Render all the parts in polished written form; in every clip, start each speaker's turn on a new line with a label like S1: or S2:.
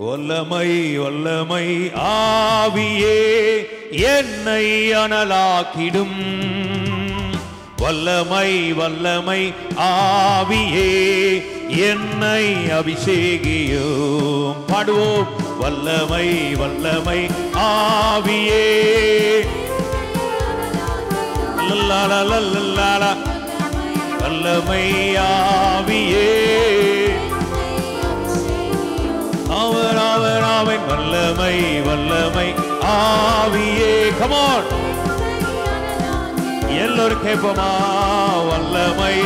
S1: வல்லமை வல்லமை ஆவியே என்னை அனலாக்கிடும். வல்லமை வல்லமை ஆவியே என்னை அபிஷேகியும். பாடுவோம். வல்லமை வல்லமை ஆவியே வல்லமை ஆவியே அவர் அவர் அவன் வல்லமை வல்லமை ஆவியே. Come on, எல்லோரும் கேட்போமா? வல்லமை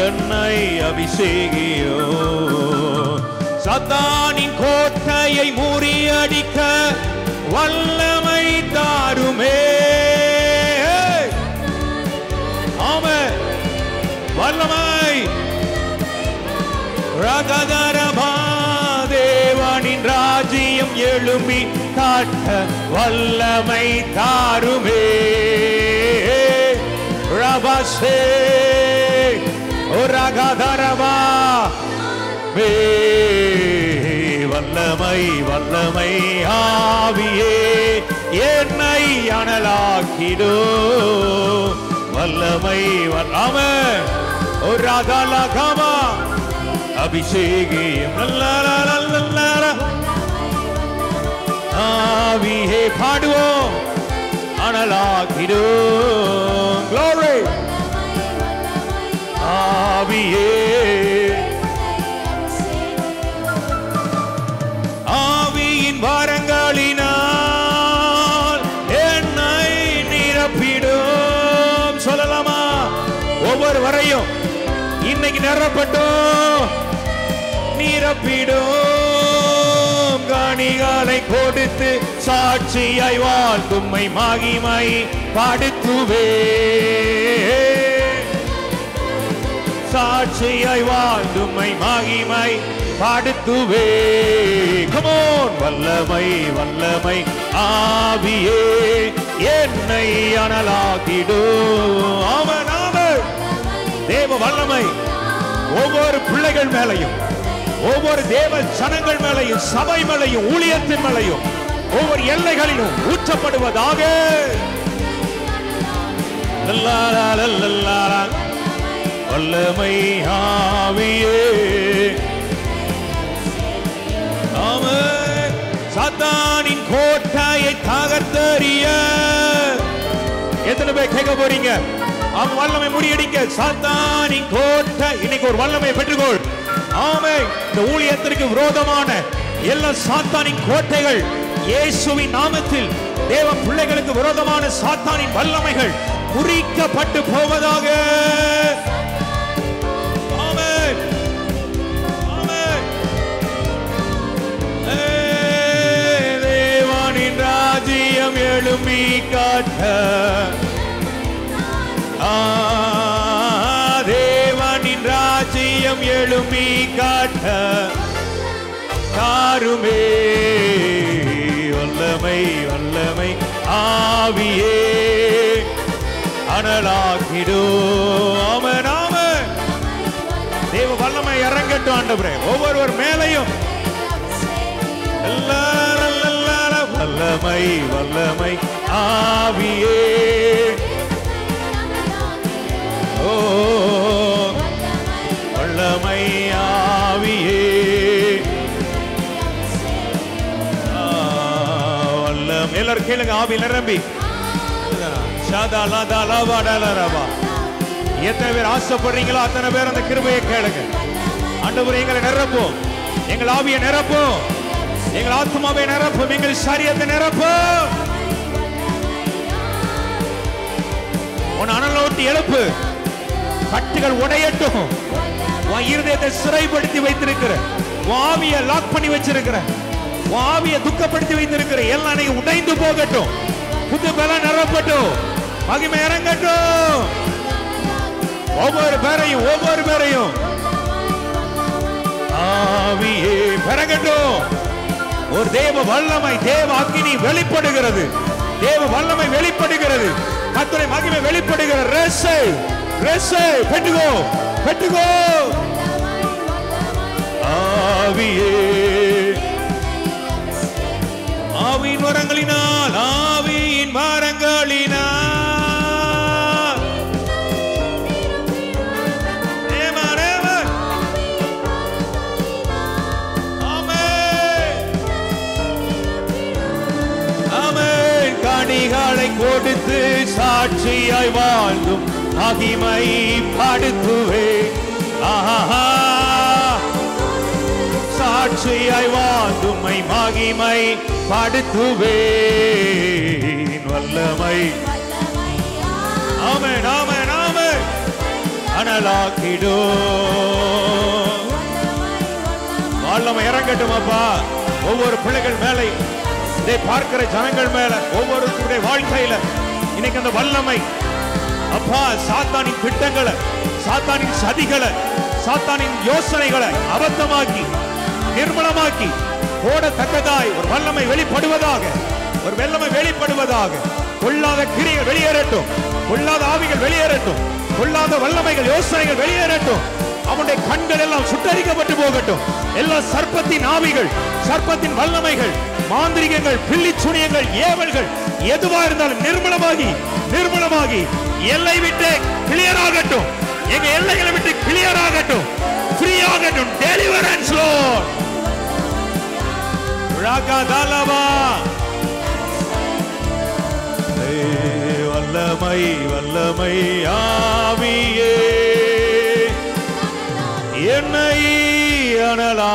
S1: என்னை அபிஷேகியோ. சாத்தானின் கோட்டையை முறியடிக்க வல்லமை தாருமே. ஆமென். வல்லமை ரகதரபா தேவனின் ராஜ்யம் எழும்பி காட்ட வல்லமை தாருமே. ரபசே ரகதரபா வல்லமை வல்லமை ஆவியே என்னை அனலாக்கிடோ. வல்லமை வல்லமை ரகலகமா அபிஷேகியம் ஆவியே. பாடுவோம். அனலாக்கிடோ. Glory. ஆவியே ஆவியின் வரங்களினால் என்னை நிரப்பிடும். சொல்லலாமா? ஒவ்வொரு வரையும் இன்னைக்கு நிரப்பட்டும். நிரப்பிடும். கனிகளை கொடுத்து சாட்சியாய் வாழ்த்துமை மகிமை படுத்துவே. சாட்சியாய் வாழ்த்துமை மகிமை படுத்துவே. Come on. வல்லமை வல்லமை ஆவியே என்னை அனலாக்கிடும். ஆமென் ஆமென். தேவ வல்லமை ஒவ்வொரு பிள்ளைகள் மேலையும், ஒவ்வொரு தேவ ஜனங்கள் மேலையும், சபை மேலையும், ஊழியத்தின் மேலையும், ஒவ்வொரு எல்லைகளிலும் ஊற்றப்படுவதாக. வல்லமை ஆவியே ஆமென். சாத்தானின் கோட்டையை தகர்த்தெறிய எத்தனை பேர் கேட்க போறீங்க? அவன் வல்லமை முறியடிக்க சாத்தானின் கோட்டை. இன்னைக்கு ஒரு வல்லமை பெற்றுக்கொள். ஆமென். இந்த ஊழியத்திற்கு விரோதமான எல்லா சாத்தானின் கோட்டைகள் இயேசுவின் நாமத்தில் தேவ பிள்ளைகளுக்கு விரோதமான சாத்தானின் வல்லமைகள் முறிக்கப்பட்டு போவதாக. ஆமென் ஆமென். தேவனின் ராஜ்யம் எழும்பி காட்ட தேவனின் ராஜ்யம் எழும்பி காட்ட தாருமே. வல்லமை வல்லமை ஆவியே அனலாக்கிடோ. ஆமென் ஆமென். தேவ வல்லமை இறங்கட்டும் ஆண்டவரே ஒவ்வொருவர் மேலையும். வல்லமை வல்லமை ஆவியே. ஓ வல்லமை ஆவியே வல்லம். எல்லாரும் கேளுங்க. ஆவி நிரம்பி எத்தனை பேர் ஆசைப்படுறீங்களோ அத்தனை பேர் அந்த கிருபையை கேளுங்க. ஆண்டவரே எங்களை நிரப்பும். எங்கள் ஆவியை நிரப்பும். எங்கள் ஆத்மாவை நிரப்பும். எங்கள் சரீரத்தை நிரப்பும். உன் அனலோட்டி எழுப்பு. கட்டுகள் உடையட்டும். உன் இருதயத்தை சிறைப்படுத்தி வைத்திருக்கிற, உன் ஆவியை லாக் பண்ணி வச்சிருக்கிற, உன் ஆவியை துக்கப்படுத்தி வைத்திருக்கிற எல்லாம் நீங்க உடைந்து போகட்டும். புது பலம் நிரப்பட்டும். மகிமை இறங்கட்டும். ஒவ்வொரு பேரையும் ஒவ்வொரு பேரையும் ஆவியே பெறகட்டும். ஒரு தேவ வல்லமை, தேவ அக்கினி வெளிப்படுகிறது. தேவ வல்லமை வெளிப்படுகிறது. கர்த்தருடைய மகிமை வெளிப்படுகிறது. ரெசே ரெசே பெற்றுக்கோ பெற்றுக்கோ. சாட்சியாய் வாழ்ந்தும் மகிமை படுத்துவே. ஆஹா, சாட்சியாய் வாழ்ந்தும் மகிமை படுத்துவே. வல்லமை ஆமென் ஆமென் ஆமென் அனலாக்கிடோ. வல்லமை இறங்கட்டும் அப்பா ஒவ்வொரு பிள்ளைகள் மேலே, இதை பார்க்கிற ஜனங்கள் மேல, ஒவ்வொருத்தருடைய வாழ்க்கையில இன்னைக்கு அந்த வல்லமை அப்பா சாத்தானின் திட்டங்களை, சாத்தானின் சதிகளை, சாத்தானின் யோசனைகளை அபத்தமாக்கி நிர்மலமாக்கி போடத்தக்கதாய் ஒரு வல்லமை வெளிப்படுவதாக, ஒரு வல்லமை வெளிப்படுவதாக. கொள்ளாத கிரிகள் வெளியேறட்டும், கொள்ளாத ஆவிகள் வெளியேறட்டும், கொள்ளாத வல்லமைகள் யோசனைகள் வெளியேறட்டும். அவனுடைய கண்கள் எல்லாம் சுட்டரிக்கப்பட்டு போகட்டும். எல்லா சர்ப்பத்தின் ஆவிகள், சர்ப்பத்தின் வல்லமைகள், மாந்திரிகங்கள், பில்லி சுனியங்கள், ஏவல்கள் எதுவா இருந்தாலும் நிர்மலமாகி நிர்மலமாகி எல்லை விட்டு கிளியர் ஆகட்டும். எங்க எல்லைகளை விட்டு கிளியர் ஆகட்டும், ஃப்ரீ ஆகட்டும். Deliverance Lord. ராகதாலவா வல்லமை வல்லமை ஆவியே என்னை அனலா.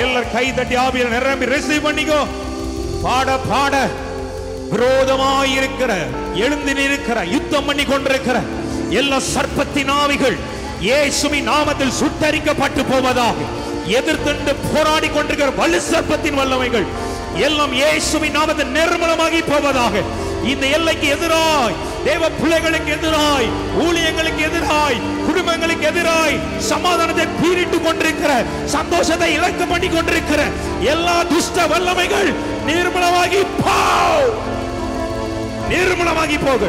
S1: எல்லாரும் கை தட்டி ஆவியில் நிரம்பி ரிசீவ் பண்ணிக்கோ. பாட பாட விரோதமாயிருக்கிற, எழுந்து நிற்கிற, யுத்தம் பண்ணி கொண்டிருக்கிற எல்லா சர்ப்பத்தின் ஆவிகள் இயேசுவின் நாமத்தில் சுட்டரிக்கப்பட்டு போவதாக. எதிர்த்து போராடி கொண்டிருக்கிற வலு சர்ப்பத்தின் வல்லமைகள் எல்லாம் இயேசுவின் நாமத்தில் நிர்மலமாகி போவதாக. இந்த எல்லைக்கு எதிராய், தேவ பிள்ளைகளுக்கு எதிராய், ஊழியங்களுக்கு எதிராய், குடும்பங்களுக்கு எதிராய் சமாதானத்தை பீரிட்டு கொண்டிருக்கிற, சந்தோஷத்தை இழக்க பண்ணி கொண்டிருக்கிற எல்லா துஷ்ட வல்லமைகள் நிர்மலமாகி நிர்மலமாகி போக.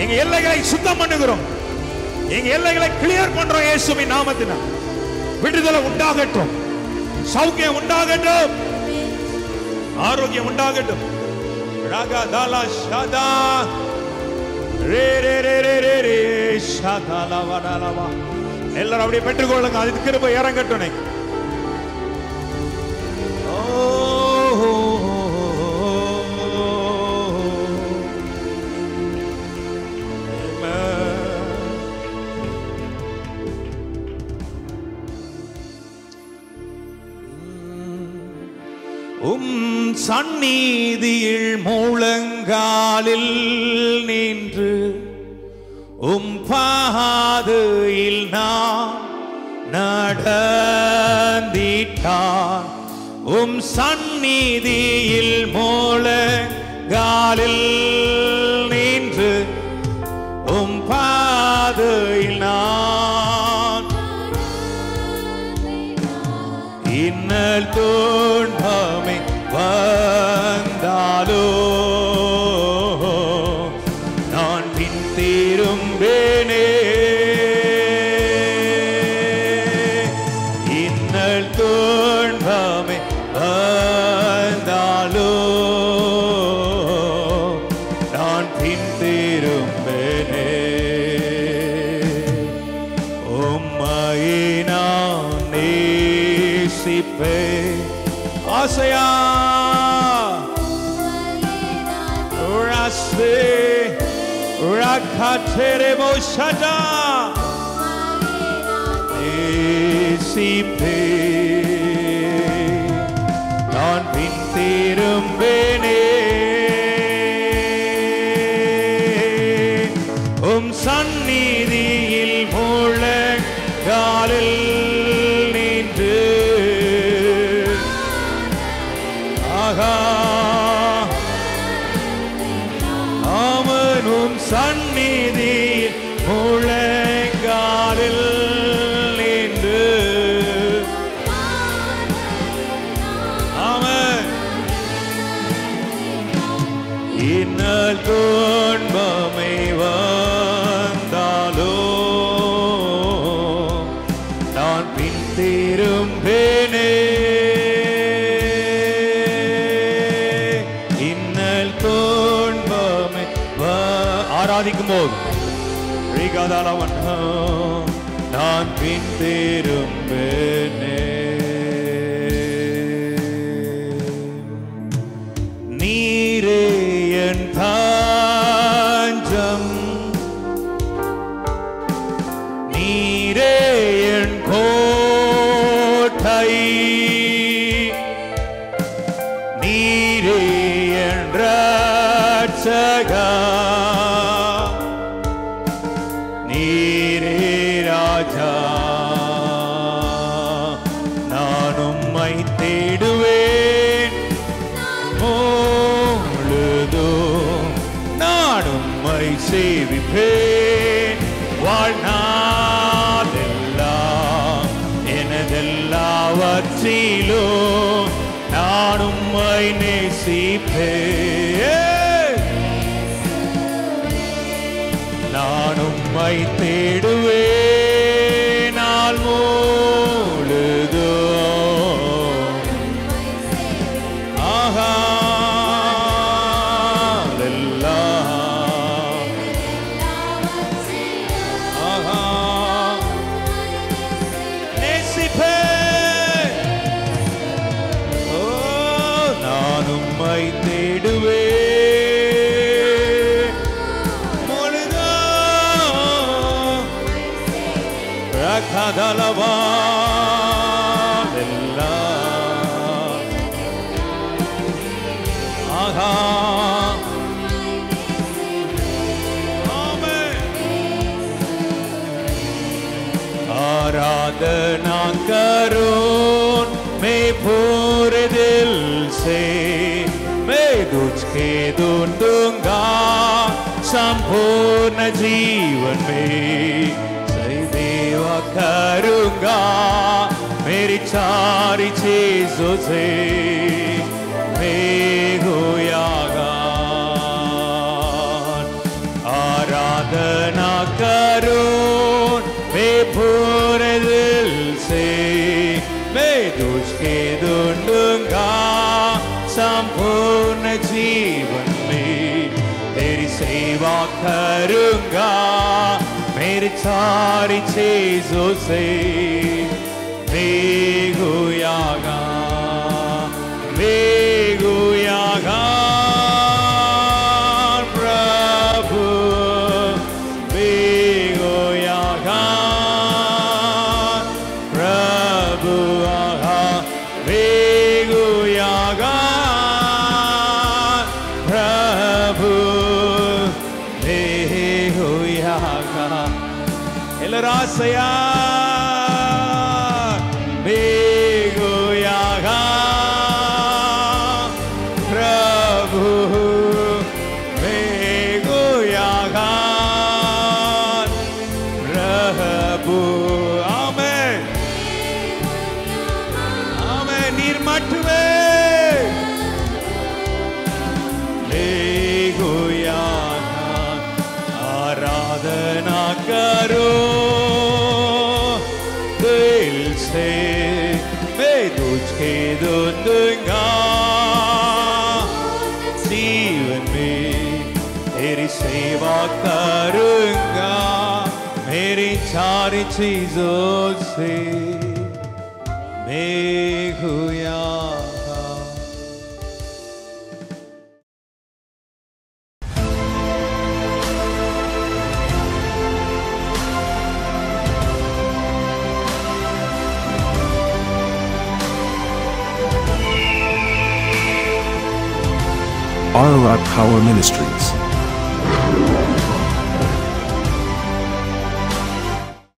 S1: எங்க எல்லைகளை சுத்தம் பண்ணுகிறோம், எங்க எல்லைகளை கிளியர் பண்றோம். இயேசுவின் நாமத்தினால் விடுதலை உண்டாகட்டும், சௌக்கியம் உண்டாகட்டும், ஆரோக்கியம் உண்டாகட்டும். ராகா தாலா ஷாதா ரே ரே ரே ரே ரே ரே ஷாதாலா வடாலவா. எல்லாரும் அப்படியே பெற்றுக்கொள்ளுங்க. அது கிருபை இறங்கட்டும். சந்நிதியில் முழங்காலில் நின்று பாதையில் நான் நடந்திட்டான். சந்நிதியில் முழங்காலில் நின்று பாதையில் நான் இன்னல் துன்பமே வந்தாலோ நான் பின் திரும்பேனே. இன்னல் துன்பமே வந்தாலோ நான் பின் திரும்பேனே. உம்மையே நான் நேசிப்பேன். ஆசையா ராஸ்வே ராகாtere moshata நேசிப்பே. நான் பின் திரும்பேனே. சந்நிதியில் முழங்காலில் நின்று அவனும் சந்நிதியில் முழங்காலில் நின்று அவன் இன்னல் துன்பமை வந்தாலோ நான் பின் திரும்பேனே. ஆராதிக்கும் போது நான் பின் திரும்பேனே. நீரே என் தஞ்சம் இல்லை, நீரே என் இரட்சகர், நீரே ராஜா. நான் உம்மை தேடுவேன் முழுதும், நான் உம்மை சேவிப்பேன் வாழ்நாளெல்லாம். எனதெல்லாவற்றிலும் நான் உம்மை நேசிப்பேன். நான் உம்மை தேடுவேன் நாள் முழுதும். ஆஹா आराधना करूं मैं पूरे दिल से, मैं तुझके दूंगा संपूर्ण जीवन में. सेवा करूंगा मेरी सारी चीजों से, मैं होयागा. आराधना करूं मैं पूरे दिल से, मैं तुझके दूंगा संपूर्ण जीवन में. तेरी सेवा करूंगा मेरी सारी चीजों से, मैं होयागा, मैं होयागा प्रभु, मैं होयागा प्रभु. आहा मैं होयागा प्रभु, मैं होयागा. எல்லாராசையா மேகோயாகா பிரபு, மேகோயாகா பிரபு. ஆமென் ஆமென். நீர் மட்டுமே மேகோயாகா. आराधना करो दिल से, मैं तुझके दूंगा जीवन में. तेरी सेवा करूंगा मेरी सारी चीजों से, मैं होयागा.
S2: Ararat Power Ministries